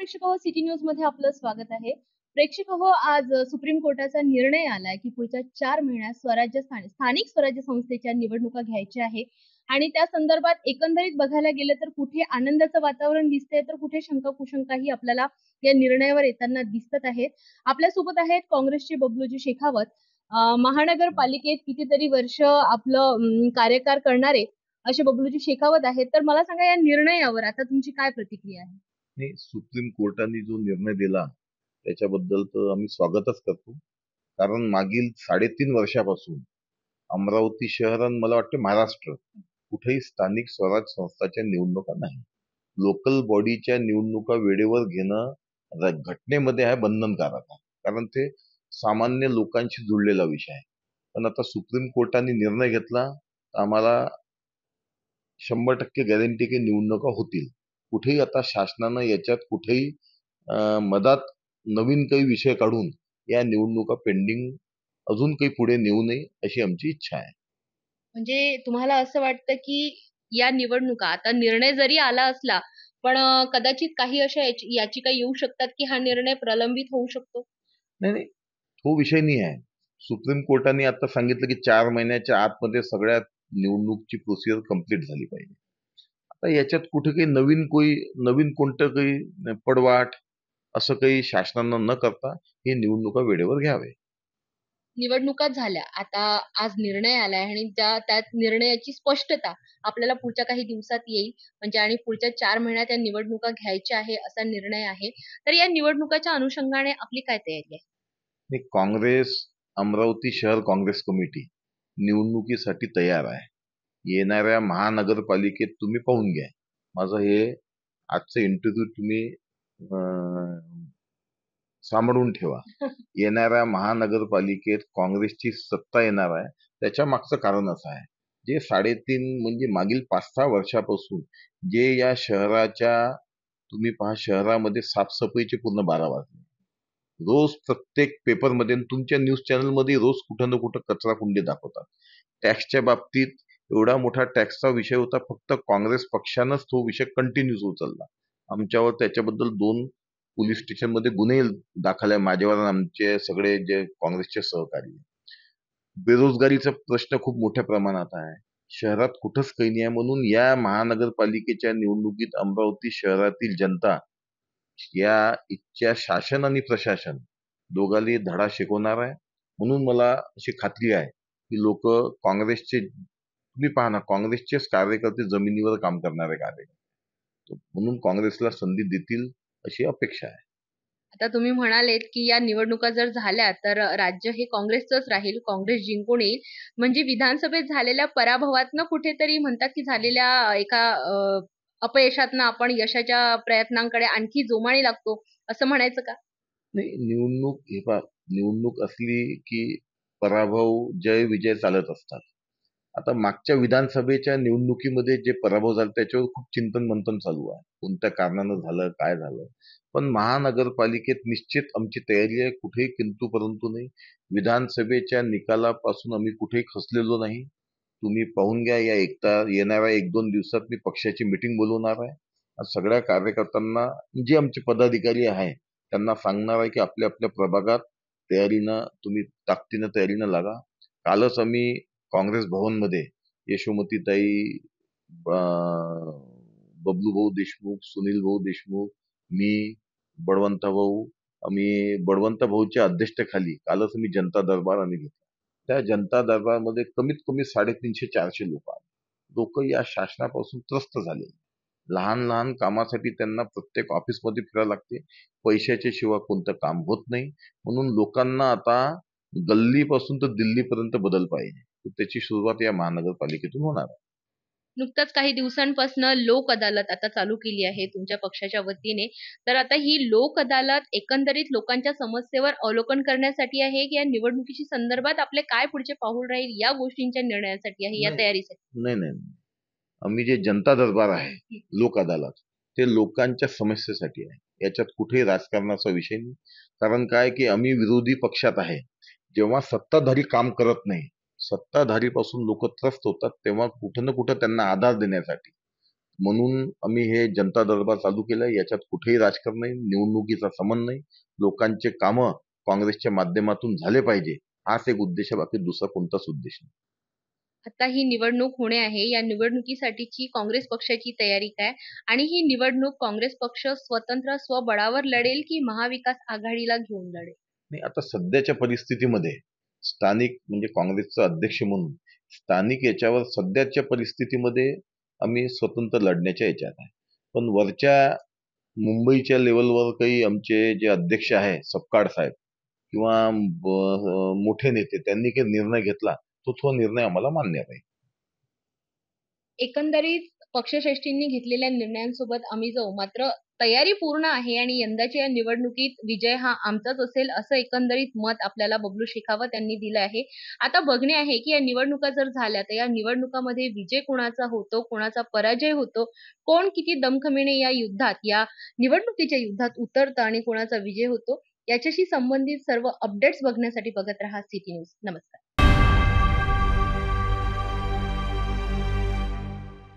प्रेक्षक हो, city news मध्ये आपलं स्वागत आहे. प्रेक्षक हो, आज सुप्रीम कोर्टाचा निर्णय आलाय की पुढच्या 4 महिन्यात स्थानिक स्वराज्य संस्थेच्या निवडणुका घ्यायच्या आहे आणि त्या संदर्भात एकंदरीत बघायला गेलं तर कुठे आनंदाचं वातावरण दिसतंय तर कुठे शंका कुशंकाही आपल्याला या निर्णयावर येताना दिसत आहेत. आपल्यासोबत आहेत काँग्रेसचे बबलूजी शेखावत. महानगरपालिकेत कितीतरी वर्ष आपलं कार्यकाळ करणारे असे बबलूजी शेखावत आहेत. तर मला सांगा, या निर्णयावर आता तुमची काय प्रतिक्रिया आहे? नाही, सुप्रीम कोर्टाने जो निर्णय दिला त्याच्याबद्दल तर आम्ही स्वागतच करतो. कारण मागील 3.5 वर्षापासून अमरावती शहर आणि मला वाटते महाराष्ट्र कुठेही स्थानिक स्वराज संस्थाच्या निवडणुका नाही. लोकल बॉडीच्या निवडणुका वेळेवर घेणं घटनेमध्ये आहे बंधनकारक आहे, कारण ते सामान्य लोकांशी जुळलेला विषय आहे. पण आता सुप्रीम कोर्टाने निर्णय घेतला तर आम्हाला 100% गॅरंटी की निवडणुका होतील. कुठेही आता शासनानं याच्यात कुठेही मधात नवीन काही विषय काढून या निवडणुका पेंडिंग अजून काही पुढे नेऊ नये अशी आमची इच्छा आहे. म्हणजे तुम्हाला असं वाटतं की या निवडणुका आता निर्णय जरी आला असला पण कदाचित काही अशा याचिका येऊ शकतात की हा निर्णय प्रलंबित होऊ शकतो? नाही नाही, तो विषय नाही आहे. सुप्रीम कोर्टाने आता सांगितलं की 4 महिन्याच्या आतमध्ये सगळ्या निवडणूकची प्रोसिजर कंप्लीट झाली पाहिजे. आता याच्यात कुठे काही नवीन कोणतं काही पडवाट असं काही शासनानं न करता हे निवडणुका वेळेवर घ्यावे. निवडणुका झाल्या, आता आज निर्णय आलाय आणि त्यात निर्णयाची स्पष्टता आपल्याला पुढच्या काही दिवसात येईल. म्हणजे आणि पुढच्या 4 महिन्यात या निवडणुका घ्यायच्या आहे असा निर्णय आहे. तर या निवडणुकाच्या अनुषंगाने आपली काय तयारी आहे? काँग्रेस अमरावती शहर काँग्रेस कमिटी निवडणुकीसाठी तयार आहे. येणाऱ्या महानगरपालिकेत तुम्ही पाहून घ्या. माझं हे आजचं इंटरव्ह्यू तुम्ही सांभाळून ठेवा. येणाऱ्या महानगरपालिकेत काँग्रेसची सत्ता येणार आहे. त्याच्या मागचं कारण असं आहे, जे 3.5 म्हणजे मागील 5-6 वर्षापासून जे या शहराच्या तुम्ही पहा, शहरामध्ये साफसफाईचे पूर्ण 12 वाजले. रोज प्रत्येक पेपरमध्ये आणि तुमच्या न्यूज चॅनलमध्ये रोज कुठं ना कुठं कचरा कुंडी दाखवतात. टॅक्सच्या बाबतीत एवढा मोठा टॅक्सचा विषय होता, फक्त काँग्रेस पक्षानंच तो विषय कंटिन्यूस उचलला. आमच्यावर त्याच्याबद्दल 2 पोलीस स्टेशनमध्ये गुन्हे दाखल आहे, माझ्यावर आणि आमचे सगळे जे काँग्रेसचे सहकारी. बेरोजगारीचा प्रश्न खूप मोठ्या प्रमाणात आहे. शहरात कुठंच काही नाही आहे. म्हणून या महानगरपालिकेच्या निवडणुकीत अमरावती शहरातील जनता या इथच्या शासन आणि प्रशासन दोघांनी धडा शिकवणार आहे. म्हणून मला अशी खात्री आहे की लोक काँग्रेसचे, तुम्ही पहा ना, काँग्रेसचेच कार्यकर्ते जमिनीवर काम करणारे कार्यकर्ते, म्हणून काँग्रेसला संधी देतील अशी अपेक्षा आहे. आता तुम्ही म्हणालेत की या निवडणुका जर झाल्या तर राज्य हे काँग्रेसचंच राहील, काँग्रेस जिंकून येईल. म्हणजे विधानसभेत झालेल्या पराभवातनं कुठेतरी म्हणतात की झालेल्या एका अपयशातनं आपण यशाच्या प्रयत्नांकडे आणखी जोमाने लागतो, असं म्हणायचं का? नाही, निवडणूक असली की पराभव जय विजय चालत असतात. आता मागच्या विधानसभेच्या निवडणुकीमध्ये जे पराभव झाले त्याच्यावर खूप चिंतन मंथन चालू आहे, कोणत्या कारणानं झालं, काय झालं. पण महानगरपालिकेत निश्चित आमची तयारी आहे, कुठेही किंतु परंतु नाही. विधानसभेच्या निकालापासून आम्ही कुठेही खचलेलो नाही. तुम्ही पाहून घ्या, येणाऱ्या 1-2 दिवसात मी पक्षाची मीटिंग बोलवणार आहे. सगळ्या कार्यकर्त्यांना, जे आमचे पदाधिकारी आहे त्यांना सांगणार आहे की आपल्या आपल्या प्रभागात तुम्ही ताकदीनं तयारीनं लागा. कालच आम्ही काँग्रेस भवनमध्ये यशोमतीताई, बबलू भाऊ देशमुख, सुनील भाऊ देशमुख, मी, बळवंत भाऊ, आम्ही बळवंत भाऊच्या अध्यक्षतेखाली कालच आम्ही जनता दरबार आम्ही घेतला. त्या जनता दरबारमध्ये कमीत कमी 350-400 लोक आले. लोक या शासनापासून त्रस्त झाले. लहान लहान कामासाठी त्यांना प्रत्येक ऑफिसमध्ये फिरायला लागते. पैशाच्या शिवाय कोणतं काम होत नाही. म्हणून लोकांना आता गल्लीपासून तर दिल्लीपर्यंत बदल पाहिजे. तर त्याची सुरुवात या महानगरपालिकेतून होणार आहे. नुकताच काही दिवसांपासून लोक अदालत आता चालू केली आहे तुमच्या पक्षाच्या वतीने. तर आता ही लोक अदालत एकंदरीत लोकांच्या समस्येवर अवलोकन करण्यासाठी आहे की या निवडणुकीच्या संदर्भात आपले काय पुढचे पाऊल राहील या गोष्टींच्या निर्णयासाठी आहे, या नाही तयारीसाठी? नाही नाही, आम्ही जे जनता दरबार आहे, लोक अदालत, ते लोकांच्या समस्येसाठी आहे. याच्यात कुठेही राजकारणाचा विषय नाही. कारण काय की आम्ही विरोधी पक्षात आहे. जेव्हा सत्ताधारी काम करत नाही, सत्ताधारी पासून लोक त्रस्त होतात, तेव्हा कुठं ना कुठं त्यांना आधार देण्यासाठी म्हणून आम्ही हे जनता दरबार चालू केलंय. याच्यात कुठेही राजकारण नाही, निवडणुकीचा संबंध नाही. लोकांचे कामं काँग्रेसच्या माध्यमातून झाले पाहिजे, हाच एक उद्देश आहे, बाकी दुसरा कोणताच उद्देश नाही. आता ही निवडणूक होणे आहे. या निवडणुकीसाठीची काँग्रेस पक्षाची तयारी काय? आणि ही निवडणूक काँग्रेस पक्ष स्वतंत्र स्वबळावर लढेल की महाविकास आघाडीला घेऊन लढेल? नाही, आता सध्याच्या परिस्थितीमध्ये स्थानिक म्हणजे काँग्रेसचा अध्यक्ष म्हणून स्थानिक याच्यावर सध्याच्या परिस्थितीमध्ये आम्ही स्वतंत्र लढण्याच्या याच्यात आहे. पण वरच्या मुंबईच्या लेवलवर काही आमचे जे अध्यक्ष आहे सपकाळ साहेब किंवा मोठे नेते त्यांनी काही निर्णय घेतला, तो निर्णय आम्हाला मान्य आहे. एकंदरीत पक्षश्रेष्ठींनी घेतलेल्या निर्णयांसोबत आम्ही जाऊ, मात्र तयारी पूर्ण आहे आणि यंदाच्या या निवडणुकीत विजय हा आमचाच असेल असं एकंदरीत मत आपल्याला बबलू शेखावत यांनी दिलं आहे. आता बघणे आहे की या निवडणुका जर झाल्या तर या निवडणुकामध्ये विजय कोणाचा होतो, कोणाचा पराजय होतो, कोण किती दमखमीने या युद्धात, या निवडणुकीच्या युद्धात उतरतं आणि कोणाचा विजय होतो, याच्याशी संबंधित सर्व अपडेट्स बघण्यासाठी बघत रहा सिटी न्यूज. नमस्कार.